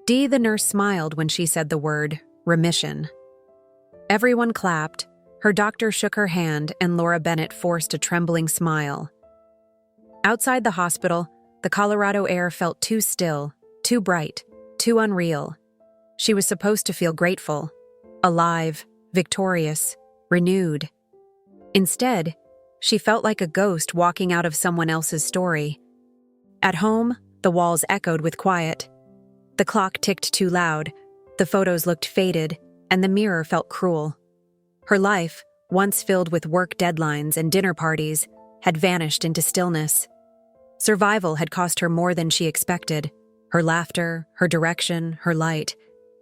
Dee, the nurse, smiled when she said the word remission. Everyone clapped, her doctor shook her hand, and Laura Bennett forced a trembling smile. Outside the hospital, the Colorado air felt too still, too bright, too unreal. She was supposed to feel grateful, alive, victorious, renewed. Instead, she felt like a ghost walking out of someone else's story. At home, the walls echoed with quiet. The clock ticked too loud, the photos looked faded, and the mirror felt cruel. Her life, once filled with work deadlines and dinner parties, had vanished into stillness. Survival had cost her more than she expected. Her laughter, her direction, her light.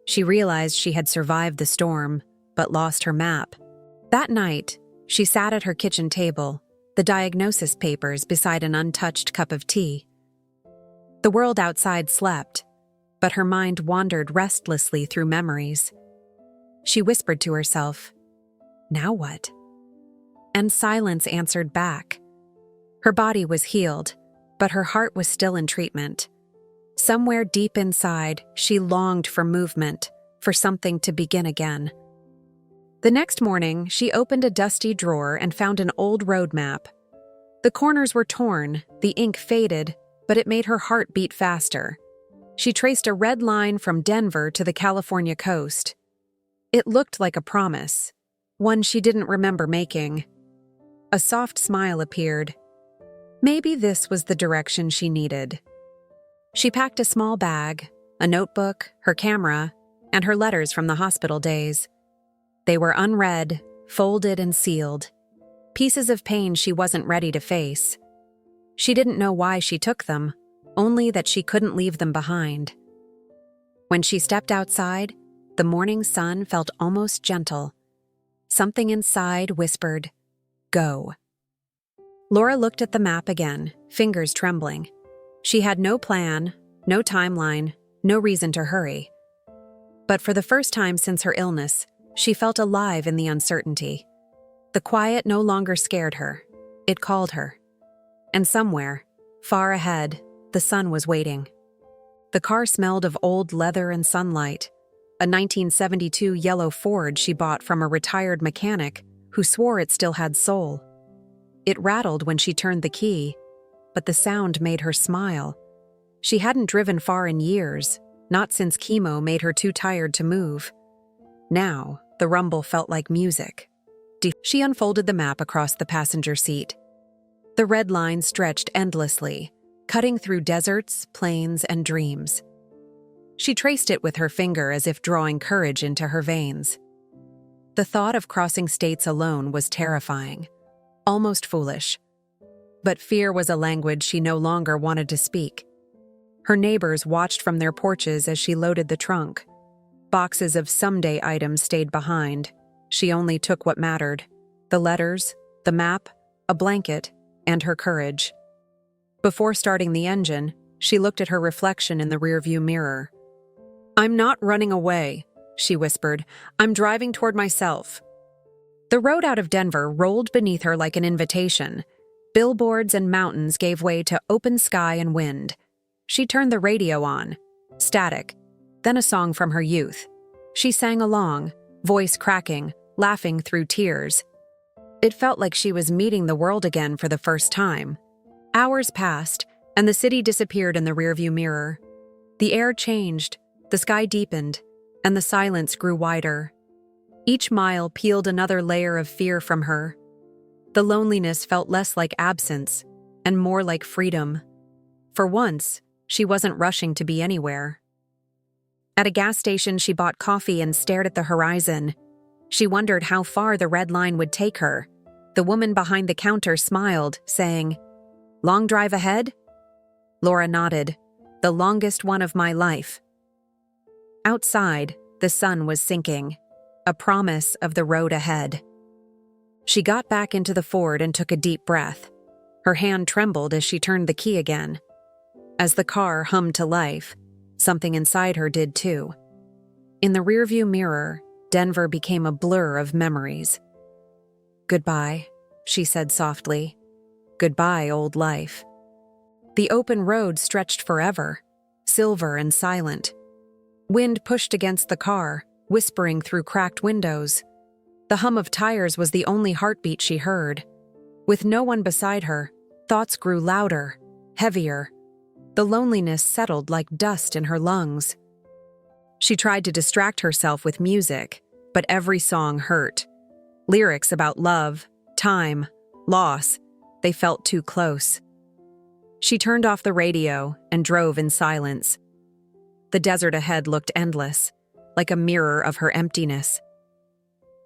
She realized she had survived the storm, but lost her map. That night, she sat at her kitchen table, the diagnosis papers beside an untouched cup of tea. The world outside slept, but her mind wandered restlessly through memories. She whispered to herself, "Now what?" And silence answered back. Her body was healed, but her heart was still in treatment. Somewhere deep inside, she longed for movement, for something to begin again. The next morning, she opened a dusty drawer and found an old road map. The corners were torn, the ink faded, but it made her heart beat faster. She traced a red line from Denver to the California coast. It looked like a promise, one she didn't remember making. A soft smile appeared. Maybe this was the direction she needed. She packed a small bag, a notebook, her camera, and her letters from the hospital days. They were unread, folded and sealed. Pieces of pain she wasn't ready to face. She didn't know why she took them, only that she couldn't leave them behind. When she stepped outside, the morning sun felt almost gentle. Something inside whispered, "Go." Laura looked at the map again, fingers trembling. She had no plan, no timeline, no reason to hurry. But for the first time since her illness, she felt alive in the uncertainty. The quiet no longer scared her. It called her. And somewhere, far ahead, the sun was waiting. The car smelled of old leather and sunlight, a 1972 yellow Ford she bought from a retired mechanic who swore it still had soul. It rattled when she turned the key, but the sound made her smile. She hadn't driven far in years, not since chemo made her too tired to move. Now, the rumble felt like music. She unfolded the map across the passenger seat. The red line stretched endlessly, cutting through deserts, plains, and dreams. She traced it with her finger as if drawing courage into her veins. The thought of crossing states alone was terrifying, almost foolish. But fear was a language she no longer wanted to speak. Her neighbors watched from their porches as she loaded the trunk. Boxes of someday items stayed behind. She only took what mattered: the letters, the map, a blanket, and her courage. Before starting the engine, she looked at her reflection in the rearview mirror. "I'm not running away," she whispered. "I'm driving toward myself." The road out of Denver rolled beneath her like an invitation. Billboards and mountains gave way to open sky and wind. She turned the radio on. Static. Then a song from her youth. She sang along, voice cracking, laughing through tears. It felt like she was meeting the world again for the first time. Hours passed, and the city disappeared in the rearview mirror. The air changed, the sky deepened, and the silence grew wider. Each mile peeled another layer of fear from her. The loneliness felt less like absence and more like freedom. For once, she wasn't rushing to be anywhere. At a gas station, she bought coffee and stared at the horizon. She wondered how far the red line would take her. The woman behind the counter smiled, saying, "Long drive ahead?" Laura nodded. "The longest one of my life." Outside, the sun was sinking, a promise of the road ahead. She got back into the Ford and took a deep breath. Her hand trembled as she turned the key again. As the car hummed to life, something inside her did too. In the rearview mirror, Denver became a blur of memories. "Goodbye," she said softly. "Goodbye, old life." The open road stretched forever, silver and silent. Wind pushed against the car, whispering through cracked windows. The hum of tires was the only heartbeat she heard. With no one beside her, thoughts grew louder, heavier. The loneliness settled like dust in her lungs. She tried to distract herself with music, but every song hurt. Lyrics about love, time, loss, they felt too close. She turned off the radio and drove in silence. The desert ahead looked endless, like a mirror of her emptiness.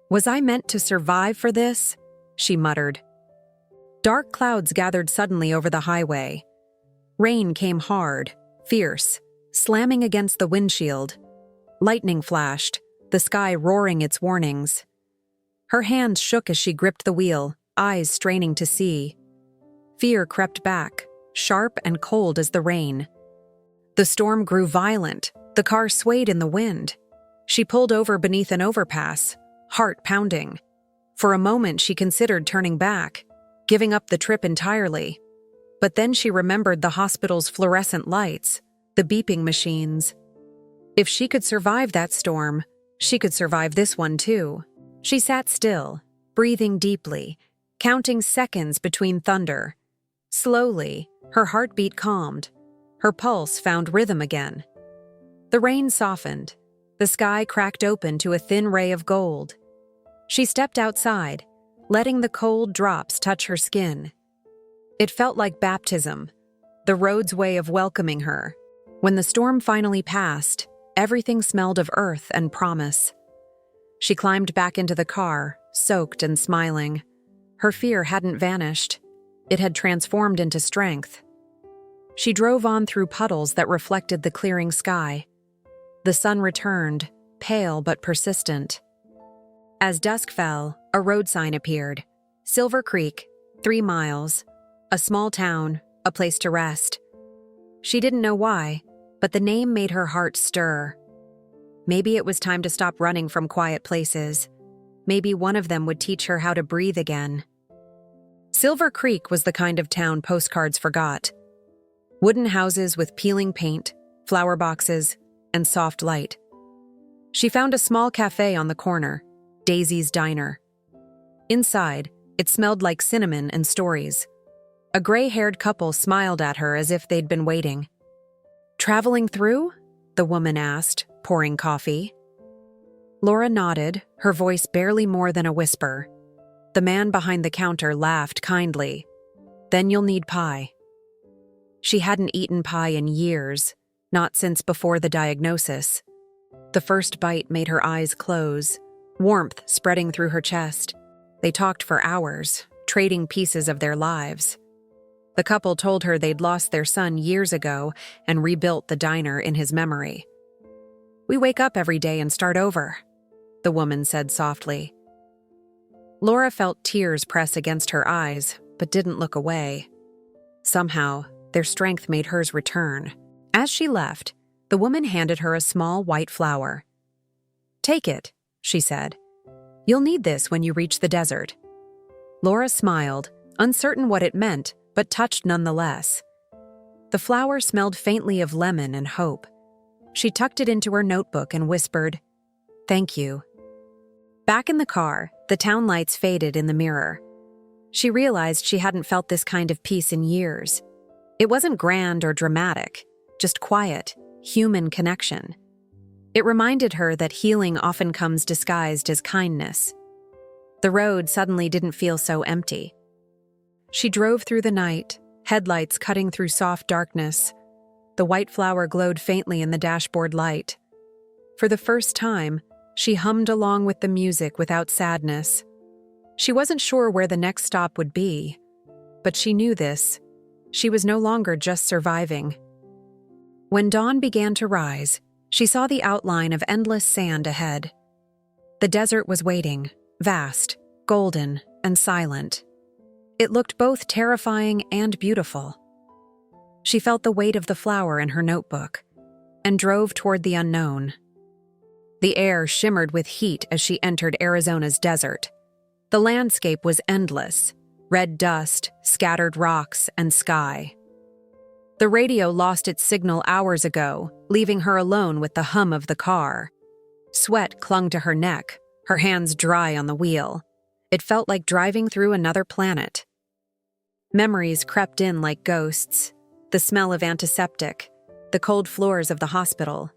"Was I meant to survive for this?" she muttered. Dark clouds gathered suddenly over the highway. Rain came hard, fierce, slamming against the windshield. Lightning flashed, the sky roaring its warnings. Her hands shook as she gripped the wheel, eyes straining to see. Fear crept back, sharp and cold as the rain. The storm grew violent, the car swayed in the wind. She pulled over beneath an overpass, heart pounding. For a moment she considered turning back, giving up the trip entirely. But then she remembered the hospital's fluorescent lights, the beeping machines. If she could survive that storm, she could survive this one too. She sat still, breathing deeply, counting seconds between thunder. Slowly, her heartbeat calmed. Her pulse found rhythm again. The rain softened. The sky cracked open to a thin ray of gold. She stepped outside, letting the cold drops touch her skin. It felt like baptism, the road's way of welcoming her. When the storm finally passed, everything smelled of earth and promise. She climbed back into the car, soaked and smiling. Her fear hadn't vanished. It had transformed into strength. She drove on through puddles that reflected the clearing sky. The sun returned, pale but persistent. As dusk fell, a road sign appeared. Silver Creek, 3 miles. A small town, a place to rest. She didn't know why, but the name made her heart stir. Maybe it was time to stop running from quiet places. Maybe one of them would teach her how to breathe again. Silver Creek was the kind of town postcards forgot. Wooden houses with peeling paint, flower boxes, and soft light. She found a small cafe on the corner, Daisy's Diner. Inside, it smelled like cinnamon and stories. A gray-haired couple smiled at her as if they'd been waiting. "Traveling through?" the woman asked, pouring coffee. Laura nodded, her voice barely more than a whisper. The man behind the counter laughed kindly. "Then you'll need pie." She hadn't eaten pie in years, not since before the diagnosis. The first bite made her eyes close, warmth spreading through her chest. They talked for hours, trading pieces of their lives. The couple told her they'd lost their son years ago and rebuilt the diner in his memory. "We wake up every day and start over," the woman said softly. Laura felt tears press against her eyes, but didn't look away. Somehow, their strength made hers return. As she left, the woman handed her a small white flower. "Take it," she said. "You'll need this when you reach the desert." Laura smiled, uncertain what it meant, but touched nonetheless. The flower smelled faintly of lemon and hope. She tucked it into her notebook and whispered, "Thank you." Back in the car, the town lights faded in the mirror. She realized she hadn't felt this kind of peace in years. It wasn't grand or dramatic, just quiet, human connection. It reminded her that healing often comes disguised as kindness. The road suddenly didn't feel so empty. She drove through the night, headlights cutting through soft darkness. The white flower glowed faintly in the dashboard light. For the first time, she hummed along with the music without sadness. She wasn't sure where the next stop would be, but she knew this. She was no longer just surviving. When dawn began to rise, she saw the outline of endless sand ahead. The desert was waiting, vast, golden, and silent. It looked both terrifying and beautiful. She felt the weight of the flower in her notebook and drove toward the unknown. The air shimmered with heat as she entered Arizona's desert. The landscape was endless, red dust, scattered rocks, and sky. The radio lost its signal hours ago, leaving her alone with the hum of the car. Sweat clung to her neck, her hands dry on the wheel. It felt like driving through another planet. Memories crept in like ghosts. The smell of antiseptic, the cold floors of the hospital,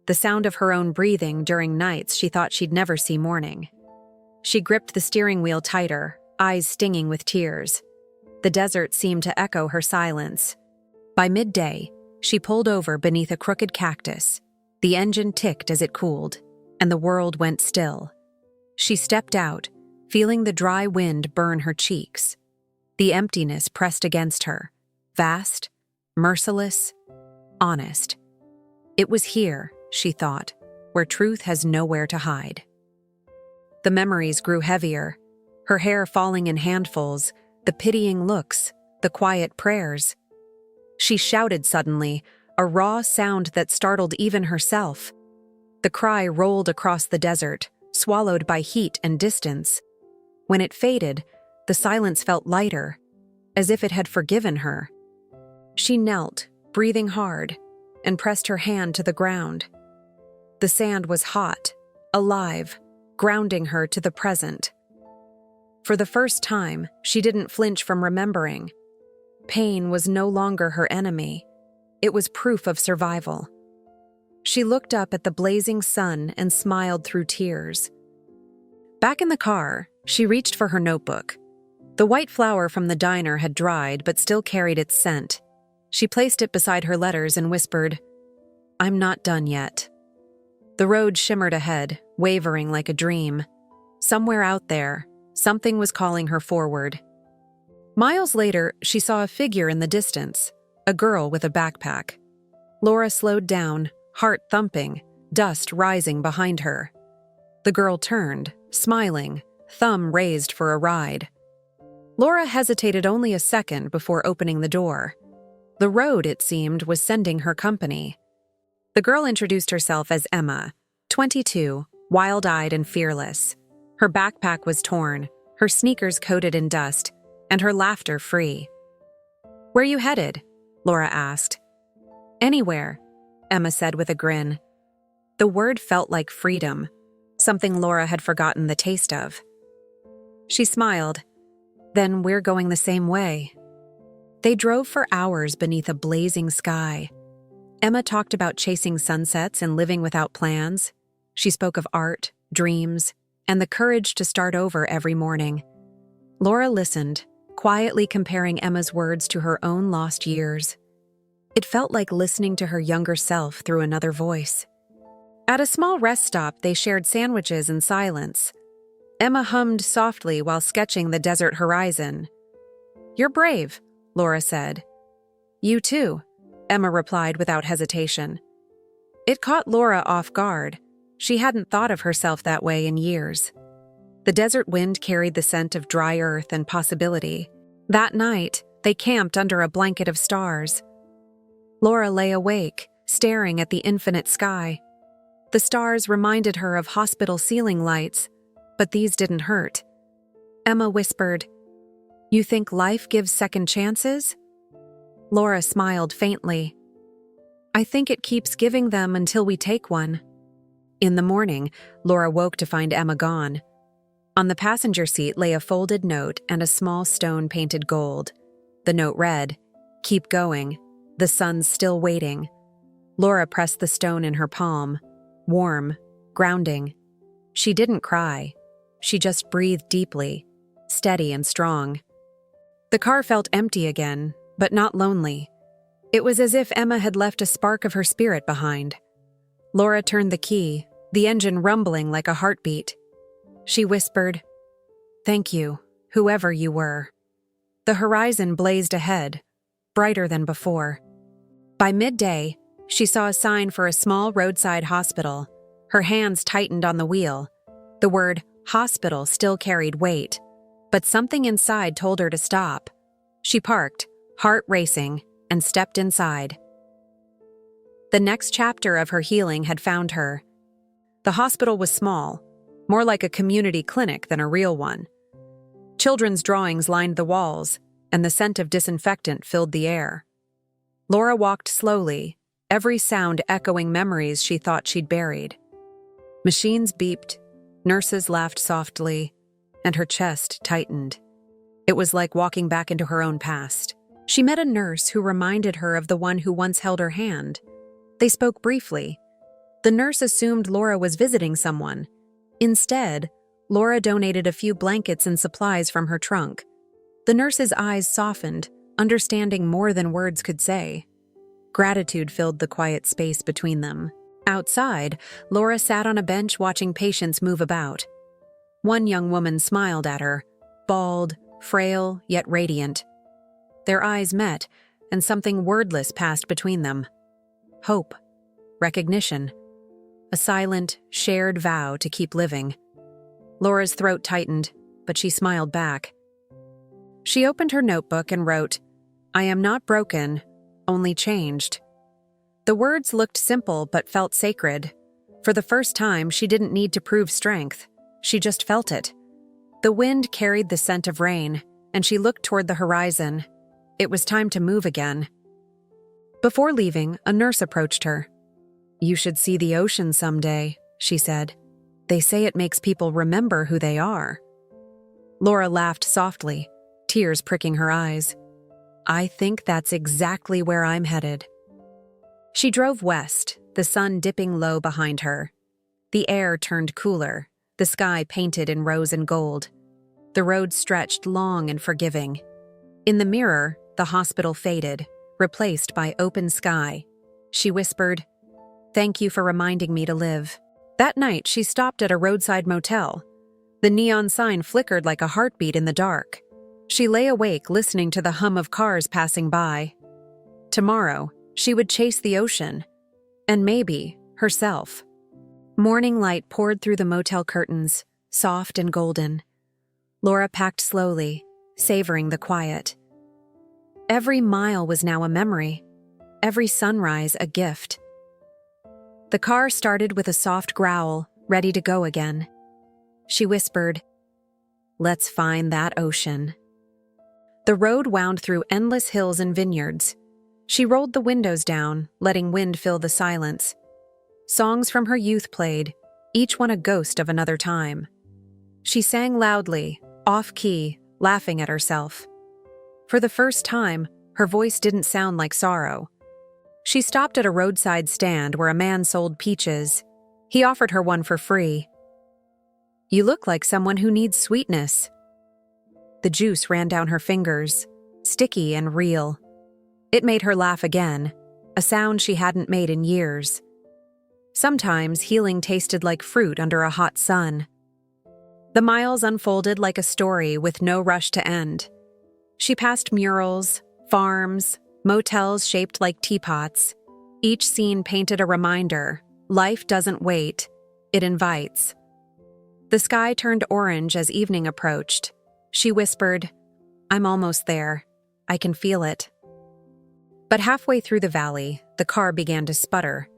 the sound of her own breathing during nights she thought she'd never see morning. She gripped the steering wheel tighter, eyes stinging with tears. The desert seemed to echo her silence. By midday, she pulled over beneath a crooked cactus. The engine ticked as it cooled, and the world went still. She stepped out, feeling the dry wind burn her cheeks. The emptiness pressed against her, vast, merciless, honest. It was here, she thought, where truth has nowhere to hide. The memories grew heavier, her hair falling in handfuls, the pitying looks, the quiet prayers. She shouted suddenly, a raw sound that startled even herself. The cry rolled across the desert, swallowed by heat and distance. When it faded, the silence felt lighter, as if it had forgiven her. She knelt, breathing hard, and pressed her hand to the ground. The sand was hot, alive, grounding her to the present. For the first time, she didn't flinch from remembering. Pain was no longer her enemy. It was proof of survival. She looked up at the blazing sun and smiled through tears. Back in the car, she reached for her notebook. The white flower from the diner had dried but still carried its scent. She placed it beside her letters and whispered, "I'm not done yet." The road shimmered ahead, wavering like a dream. Somewhere out there, something was calling her forward. Miles later, she saw a figure in the distance, a girl with a backpack. Laura slowed down, heart thumping, dust rising behind her. The girl turned, smiling, thumb raised for a ride. Laura hesitated only a second before opening the door. The road, it seemed, was sending her company. The girl introduced herself as Emma, 22, wild-eyed and fearless. Her backpack was torn, her sneakers coated in dust, and her laughter free. "Where you headed?" Laura asked. "Anywhere," Emma said with a grin. The word felt like freedom, something Laura had forgotten the taste of. She smiled. "Then we're going the same way." They drove for hours beneath a blazing sky. Emma talked about chasing sunsets and living without plans. She spoke of art, dreams, and the courage to start over every morning. Laura listened, quietly comparing Emma's words to her own lost years. It felt like listening to her younger self through another voice. At a small rest stop, they shared sandwiches in silence. Emma hummed softly while sketching the desert horizon. "You're brave," Laura said. "You too," Emma replied without hesitation. It caught Laura off guard. She hadn't thought of herself that way in years. The desert wind carried the scent of dry earth and possibility. That night, they camped under a blanket of stars. Laura lay awake, staring at the infinite sky. The stars reminded her of hospital ceiling lights, but these didn't hurt. Emma whispered, "You think life gives second chances?" Laura smiled faintly. "I think it keeps giving them until we take one." In the morning, Laura woke to find Emma gone. On the passenger seat lay a folded note and a small stone painted gold. The note read, "Keep going. The sun's still waiting." Laura pressed the stone in her palm. Warm, grounding. She didn't cry. She just breathed deeply, steady and strong. The car felt empty again, but not lonely. It was as if Emma had left a spark of her spirit behind. Laura turned the key, the engine rumbling like a heartbeat. She whispered, "Thank you, whoever you were." The horizon blazed ahead, brighter than before. By midday, she saw a sign for a small roadside hospital. Her hands tightened on the wheel. The word hospital still carried weight, but something inside told her to stop. She parked, heart racing, and stepped inside. The next chapter of her healing had found her. The hospital was small, more like a community clinic than a real one. Children's drawings lined the walls, and the scent of disinfectant filled the air. Laura walked slowly, every sound echoing memories she thought she'd buried. Machines beeped, nurses laughed softly, and her chest tightened. It was like walking back into her own past. She met a nurse who reminded her of the one who once held her hand. They spoke briefly. The nurse assumed Laura was visiting someone. Instead, Laura donated a few blankets and supplies from her trunk. The nurse's eyes softened, understanding more than words could say. Gratitude filled the quiet space between them. Outside, Laura sat on a bench watching patients move about. One young woman smiled at her, bald, frail, yet radiant. Their eyes met, and something wordless passed between them. Hope. Recognition. A silent, shared vow to keep living. Laura's throat tightened, but she smiled back. She opened her notebook and wrote, "I am not broken, only changed." The words looked simple but felt sacred. For the first time, she didn't need to prove strength. She just felt it. The wind carried the scent of rain, and she looked toward the horizon. It was time to move again. Before leaving, a nurse approached her. "You should see the ocean someday," she said. "They say it makes people remember who they are." Laura laughed softly, tears pricking her eyes. "I think that's exactly where I'm headed." She drove west, the sun dipping low behind her. The air turned cooler, the sky painted in rose and gold. The road stretched long and forgiving. In the mirror, the hospital faded, replaced by open sky. She whispered, "Thank you for reminding me to live." That night, she stopped at a roadside motel. The neon sign flickered like a heartbeat in the dark. She lay awake listening to the hum of cars passing by. Tomorrow, she would chase the ocean. And maybe, herself. Morning light poured through the motel curtains, soft and golden. Laura packed slowly, savoring the quiet. Every mile was now a memory, every sunrise a gift. The car started with a soft growl, ready to go again. She whispered, "Let's find that ocean." The road wound through endless hills and vineyards. She rolled the windows down, letting wind fill the silence. Songs from her youth played, each one a ghost of another time. She sang loudly, off-key, laughing at herself. For the first time, her voice didn't sound like sorrow. She stopped at a roadside stand where a man sold peaches. He offered her one for free. "You look like someone who needs sweetness." The juice ran down her fingers, sticky and real. It made her laugh again, a sound she hadn't made in years. Sometimes healing tasted like fruit under a hot sun. The miles unfolded like a story with no rush to end. She passed murals, farms, motels shaped like teapots. Each scene painted a reminder: life doesn't wait, it invites. The sky turned orange as evening approached. She whispered, "I'm almost there. I can feel it." But halfway through the valley, the car began to sputter.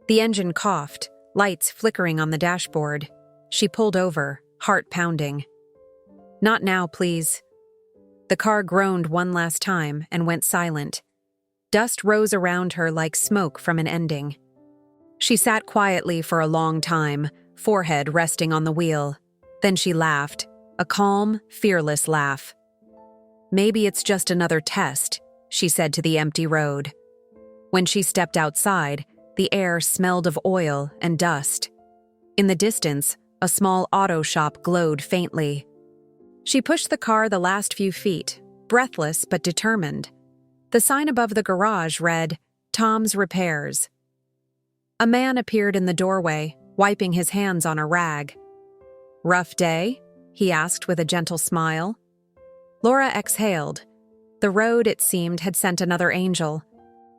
The engine coughed, lights flickering on the dashboard. She pulled over, heart pounding. "Not now, please." The car groaned one last time and went silent. Dust rose around her like smoke from an ending. She sat quietly for a long time, forehead resting on the wheel. Then she laughed, a calm, fearless laugh. "Maybe it's just another test," she said to the empty road. When she stepped outside, the air smelled of oil and dust. In the distance, a small auto shop glowed faintly. She pushed the car the last few feet, breathless but determined. The sign above the garage read, "Tom's Repairs." A man appeared in the doorway, wiping his hands on a rag. "Rough day?" he asked with a gentle smile. Laura exhaled. The road, it seemed, had sent another angel.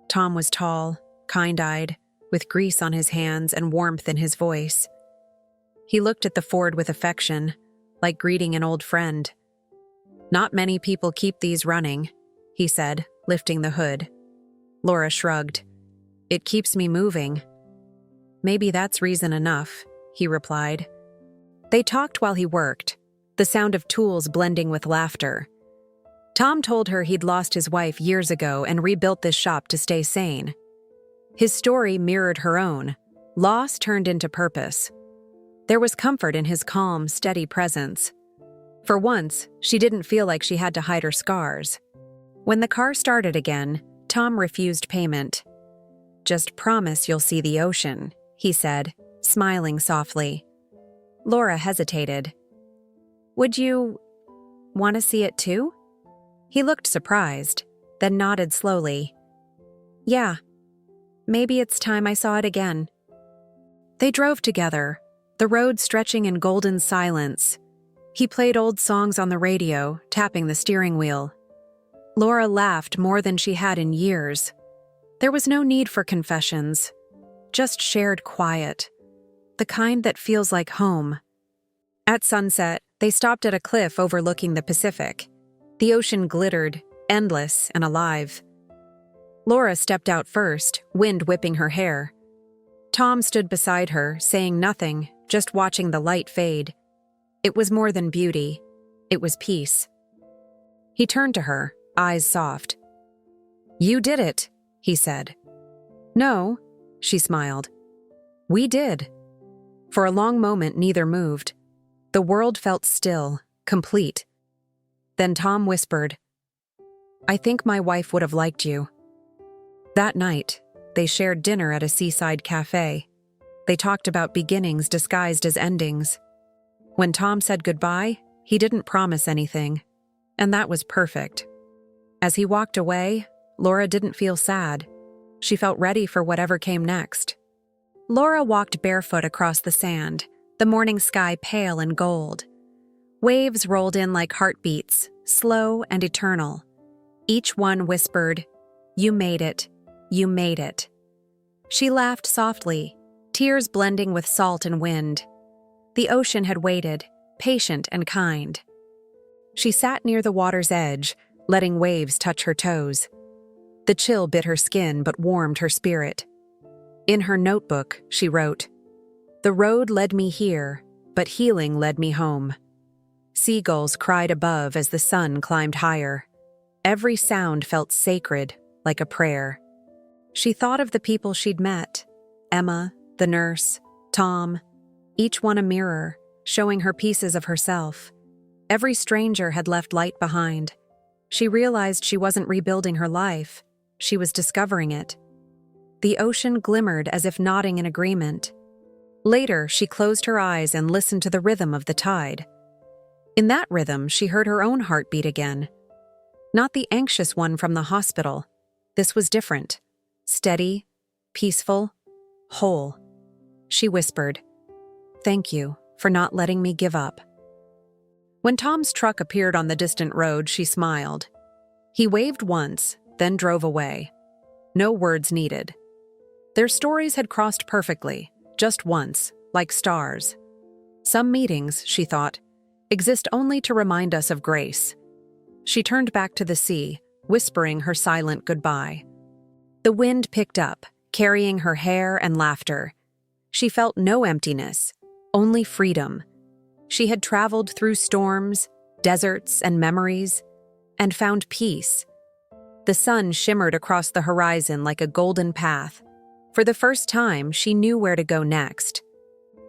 Tom was tall, kind-eyed, with grease on his hands and warmth in his voice. He looked at the Ford with affection, like greeting an old friend. "Not many people keep these running," he said, lifting the hood. Laura shrugged. "It keeps me moving." "Maybe that's reason enough," he replied. They talked while he worked, the sound of tools blending with laughter. Tom told her he'd lost his wife years ago and rebuilt this shop to stay sane. His story mirrored her own. Loss turned into purpose. There was comfort in his calm, steady presence. For once, she didn't feel like she had to hide her scars. When the car started again, Tom refused payment. "Just promise you'll see the ocean," he said, smiling softly. Laura hesitated. "Would you want to see it too?" He looked surprised, then nodded slowly. "Yeah, maybe it's time I saw it again." They drove together, the road stretching in golden silence. He played old songs on the radio, tapping the steering wheel. Laura laughed more than she had in years. There was no need for confessions, just shared quiet, the kind that feels like home. At sunset, they stopped at a cliff overlooking the Pacific. The ocean glittered, endless and alive. Laura stepped out first, wind whipping her hair. Tom stood beside her, saying nothing, just watching the light fade. It was more than beauty. It was peace. He turned to her, eyes soft. "You did it," he said. "No," she smiled. "We did." For a long moment, neither moved. The world felt still, complete. Then Tom whispered, "I think my wife would have liked you." That night, they shared dinner at a seaside cafe. They talked about beginnings disguised as endings. When Tom said goodbye, he didn't promise anything, and that was perfect. As he walked away, Laura didn't feel sad. She felt ready for whatever came next. Laura walked barefoot across the sand, the morning sky pale and gold. Waves rolled in like heartbeats, slow and eternal. Each one whispered, "You made it. You made it." She laughed softly, tears blending with salt and wind. The ocean had waited, patient and kind. She sat near the water's edge, letting waves touch her toes. The chill bit her skin but warmed her spirit. In her notebook, she wrote, "The road led me here, but healing led me home." Seagulls cried above as the sun climbed higher. Every sound felt sacred, like a prayer. She thought of the people she'd met, Emma, the nurse, Tom, each one a mirror, showing her pieces of herself. Every stranger had left light behind. She realized she wasn't rebuilding her life, she was discovering it. The ocean glimmered as if nodding in agreement. Later, she closed her eyes and listened to the rhythm of the tide. In that rhythm, she heard her own heartbeat again. Not the anxious one from the hospital. This was different. Steady, peaceful, whole. She whispered, "Thank you for not letting me give up." When Tom's truck appeared on the distant road, she smiled. He waved once, then drove away. No words needed. Their stories had crossed perfectly, just once, like stars. Some meetings, she thought, exist only to remind us of grace. She turned back to the sea, whispering her silent goodbye. The wind picked up, carrying her hair and laughter. She felt no emptiness, only freedom. She had traveled through storms, deserts, and memories, and found peace. The sun shimmered across the horizon like a golden path. For the first time, she knew where to go next.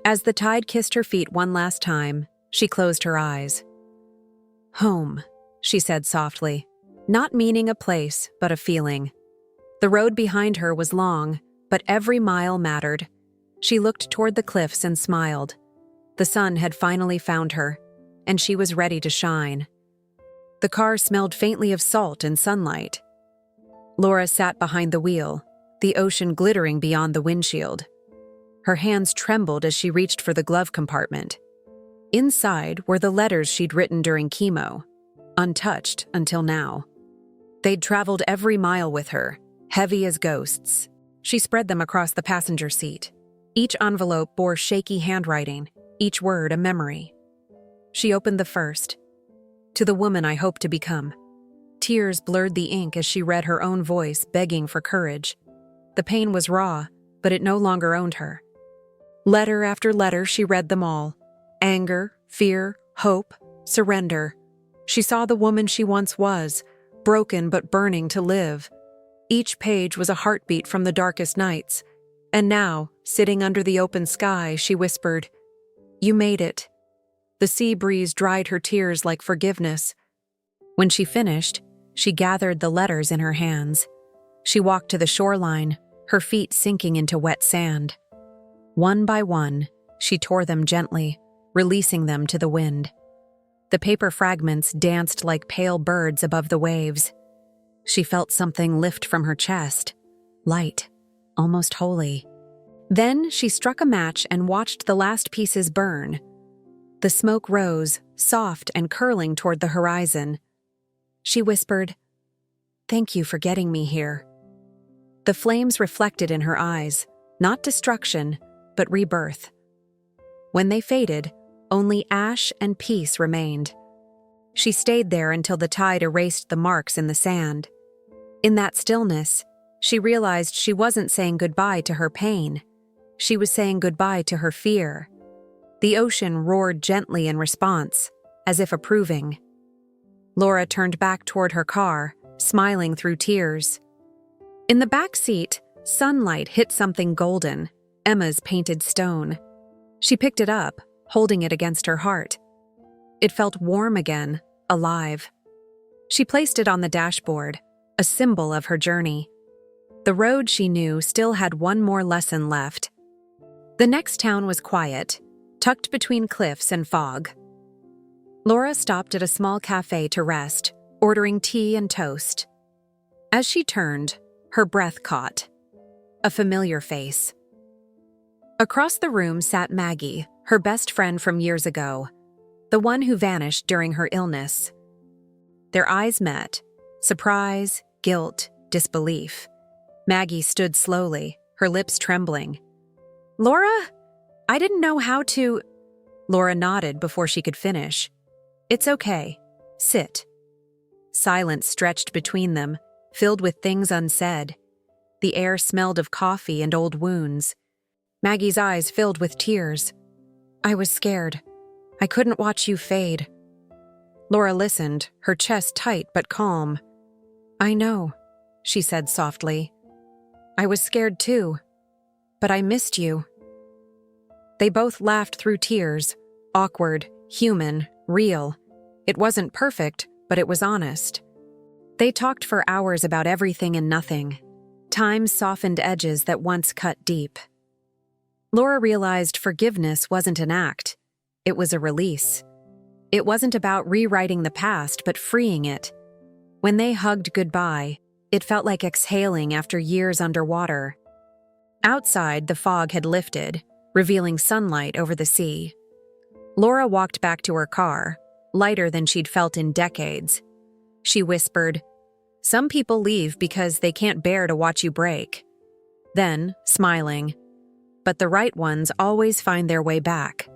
As the tide kissed her feet one last time, she closed her eyes. "Home," she said softly, not meaning a place, but a feeling. The road behind her was long, but every mile mattered. She looked toward the cliffs and smiled. The sun had finally found her, and she was ready to shine. The car smelled faintly of salt and sunlight. Laura sat behind the wheel, the ocean glittering beyond the windshield. Her hands trembled as she reached for the glove compartment. Inside were the letters she'd written during chemo, untouched until now. They'd traveled every mile with her, heavy as ghosts. She spread them across the passenger seat. Each envelope bore shaky handwriting, each word a memory. She opened the first. "To the woman I hope to become." Tears blurred the ink as she read her own voice begging for courage. The pain was raw, but it no longer owned her. Letter after letter, she read them all. Anger, fear, hope, surrender. She saw the woman she once was, broken but burning to live. Each page was a heartbeat from the darkest nights. And now, sitting under the open sky, she whispered, "You made it." The sea breeze dried her tears like forgiveness. When she finished, she gathered the letters in her hands. She walked to the shoreline, her feet sinking into wet sand. One by one, she tore them gently, releasing them to the wind. The paper fragments danced like pale birds above the waves. She felt something lift from her chest, light, almost holy. Then she struck a match and watched the last pieces burn. The smoke rose, soft and curling toward the horizon. She whispered, "Thank you for getting me here." The flames reflected in her eyes, not destruction, but rebirth. When they faded, only ash and peace remained. She stayed there until the tide erased the marks in the sand. In that stillness, she realized she wasn't saying goodbye to her pain. She was saying goodbye to her fear. The ocean roared gently in response, as if approving. Laura turned back toward her car, smiling through tears. In the back seat, sunlight hit something golden, Emma's painted stone. She picked it up, holding it against her heart. It felt warm again, alive. She placed it on the dashboard, a symbol of her journey. The road she knew still had one more lesson left. The next town was quiet, tucked between cliffs and fog. Laura stopped at a small cafe to rest, ordering tea and toast. As she turned, her breath caught. A familiar face. Across the room sat Maggie, her best friend from years ago, the one who vanished during her illness. Their eyes met, surprise, guilt, disbelief. Maggie stood slowly, her lips trembling. "Laura? I didn't know how to—" Laura nodded before she could finish. "It's okay. Sit." Silence stretched between them, filled with things unsaid. The air smelled of coffee and old wounds. Maggie's eyes filled with tears. "I was scared. I couldn't watch you fade." Laura listened, her chest tight but calm. "I know," she said softly. "I was scared too. But I missed you." They both laughed through tears, awkward, human, real. It wasn't perfect, but it was honest. They talked for hours about everything and nothing. Time's softened edges that once cut deep. Laura realized forgiveness wasn't an act. It was a release. It wasn't about rewriting the past, but freeing it. When they hugged goodbye, it felt like exhaling after years underwater. Outside, the fog had lifted, revealing sunlight over the sea. Laura walked back to her car, lighter than she'd felt in decades. She whispered, "Some people leave because they can't bear to watch you break." Then, smiling, "But the right ones always find their way back."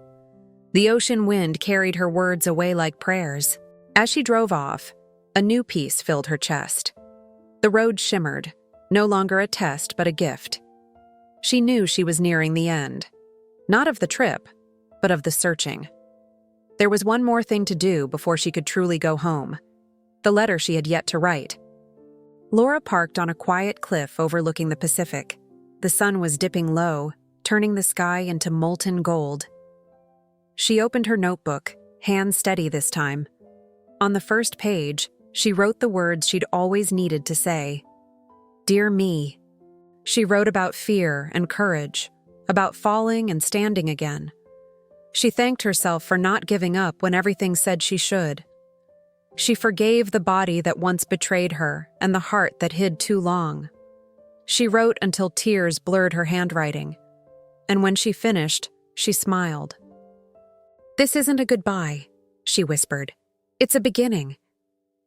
The ocean wind carried her words away like prayers. As she drove off, a new peace filled her chest. The road shimmered, no longer a test but a gift. She knew she was nearing the end. Not of the trip, but of the searching. There was one more thing to do before she could truly go home. The letter she had yet to write. Laura parked on a quiet cliff overlooking the Pacific. The sun was dipping low, turning the sky into molten gold. She opened her notebook, hands steady this time. On the first page, she wrote the words she'd always needed to say. "Dear me." She wrote about fear and courage, about falling and standing again. She thanked herself for not giving up when everything said she should. She forgave the body that once betrayed her and the heart that hid too long. She wrote until tears blurred her handwriting. And when she finished, she smiled. "This isn't a goodbye," she whispered. "It's a beginning."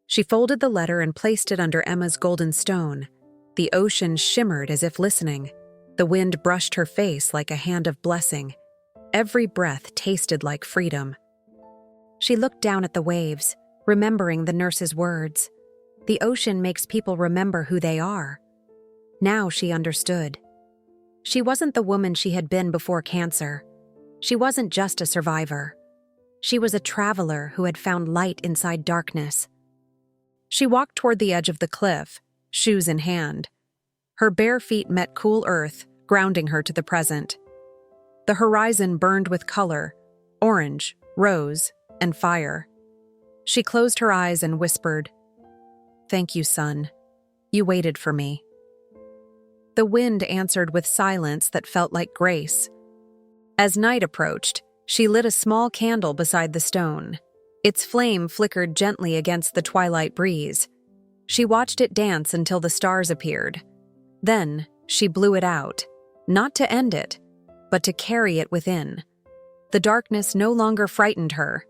She folded the letter and placed it under Emma's golden stone. The ocean shimmered as if listening. The wind brushed her face like a hand of blessing. Every breath tasted like freedom. She looked down at the waves, remembering the nurse's words. The ocean makes people remember who they are. Now she understood. She wasn't the woman she had been before cancer. She wasn't just a survivor. She was a traveler who had found light inside darkness. She walked toward the edge of the cliff, shoes in hand. Her bare feet met cool earth, grounding her to the present. The horizon burned with color, orange, rose, and fire. She closed her eyes and whispered, "Thank you, sun. You waited for me." The wind answered with silence that felt like grace. As night approached, she lit a small candle beside the stone. Its flame flickered gently against the twilight breeze. She watched it dance until the stars appeared. Then, she blew it out, not to end it, but to carry it within. The darkness no longer frightened her.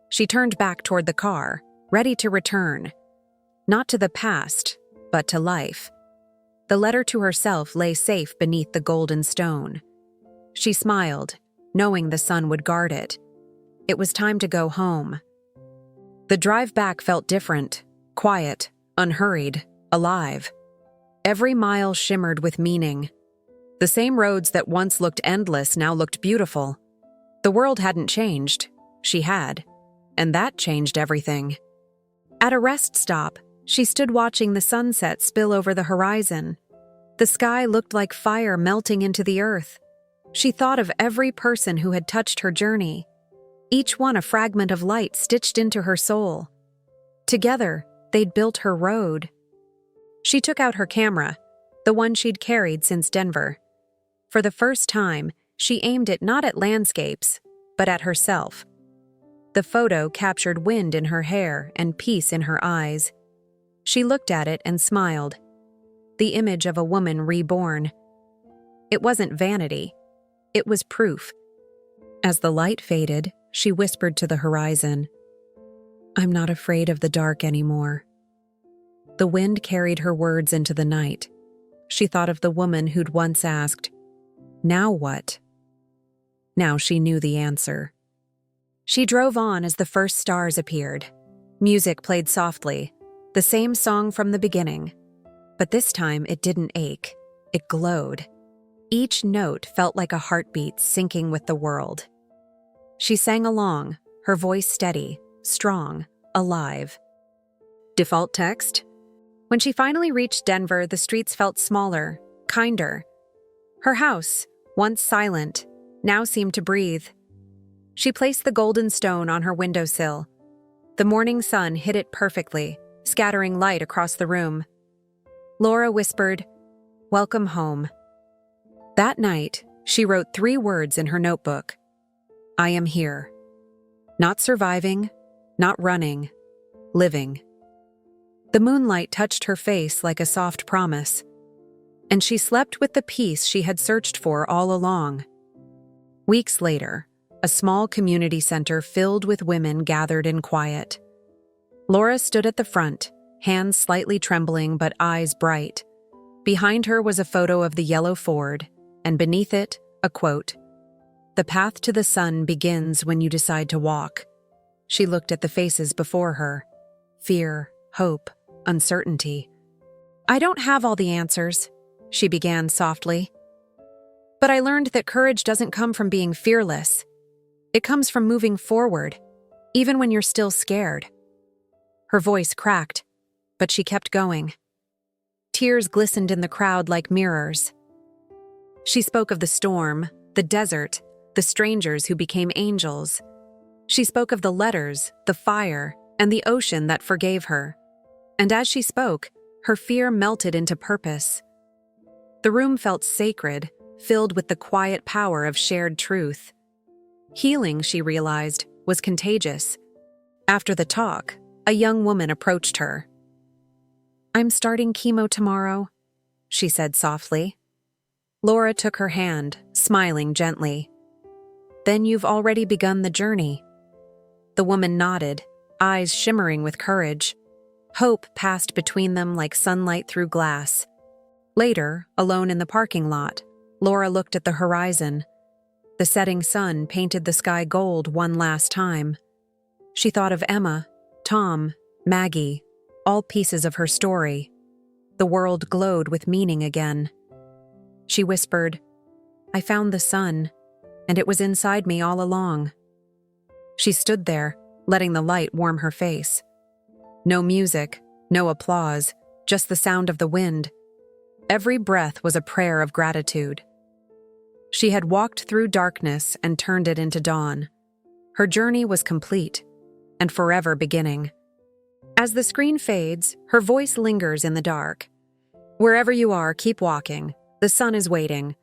She turned back toward the car, ready to return. Not to the past, but to life. The letter to herself lay safe beneath the golden stone. She smiled, knowing the sun would guard it. It was time to go home. The drive back felt different, quiet, unhurried, alive. Every mile shimmered with meaning. The same roads that once looked endless now looked beautiful. The world hadn't changed. She had. And that changed everything. At a rest stop, she stood watching the sunset spill over the horizon. The sky looked like fire melting into the earth. She thought of every person who had touched her journey, each one a fragment of light stitched into her soul. Together, they'd built her road. She took out her camera, the one she'd carried since Denver. For the first time, she aimed it not at landscapes, but at herself. The photo captured wind in her hair and peace in her eyes. She looked at it and smiled. The image of a woman reborn. It wasn't vanity. It was proof. As the light faded, she whispered to the horizon, "I'm not afraid of the dark anymore." The wind carried her words into the night. She thought of the woman who'd once asked, "Now what?" Now she knew the answer. She drove on as the first stars appeared. Music played softly, the same song from the beginning. But this time it didn't ache. It glowed. Each note felt like a heartbeat syncing with the world. She sang along, her voice steady, strong, alive. Default text? When she finally reached Denver, the streets felt smaller, kinder. Her house, once silent, now seemed to breathe. She placed the golden stone on her windowsill. The morning sun hit it perfectly, scattering light across the room. Laura whispered, "Welcome home." That night, she wrote 3 words in her notebook. "I am here." Not surviving, not running, living. The moonlight touched her face like a soft promise, and she slept with the peace she had searched for all along. Weeks later, a small community center filled with women gathered in quiet. Laura stood at the front, hands slightly trembling but eyes bright. Behind her was a photo of the yellow Ford, and beneath it, a quote, "The path to the sun begins when you decide to walk." She looked at the faces before her. Fear, hope, uncertainty. "I don't have all the answers," she began softly. "But I learned that courage doesn't come from being fearless. It comes from moving forward, even when you're still scared." Her voice cracked, but she kept going. Tears glistened in the crowd like mirrors. She spoke of the storm, the desert, the strangers who became angels. She spoke of the letters, the fire, and the ocean that forgave her. And as she spoke, her fear melted into purpose. The room felt sacred, filled with the quiet power of shared truth. Healing, she realized, was contagious. After the talk, a young woman approached her. "I'm starting chemo tomorrow," she said softly. Laura took her hand, smiling gently. "Then you've already begun the journey." The woman nodded, eyes shimmering with courage. Hope passed between them like sunlight through glass. Later, alone in the parking lot, Laura looked at the horizon. The setting sun painted the sky gold one last time. She thought of Emma, Tom, Maggie, all pieces of her story. The world glowed with meaning again. She whispered, "I found the sun, and it was inside me all along." She stood there, letting the light warm her face. No music, no applause, just the sound of the wind. Every breath was a prayer of gratitude. She had walked through darkness and turned it into dawn. Her journey was complete, and forever beginning. As the screen fades, her voice lingers in the dark. Wherever you are, keep walking. The sun is waiting.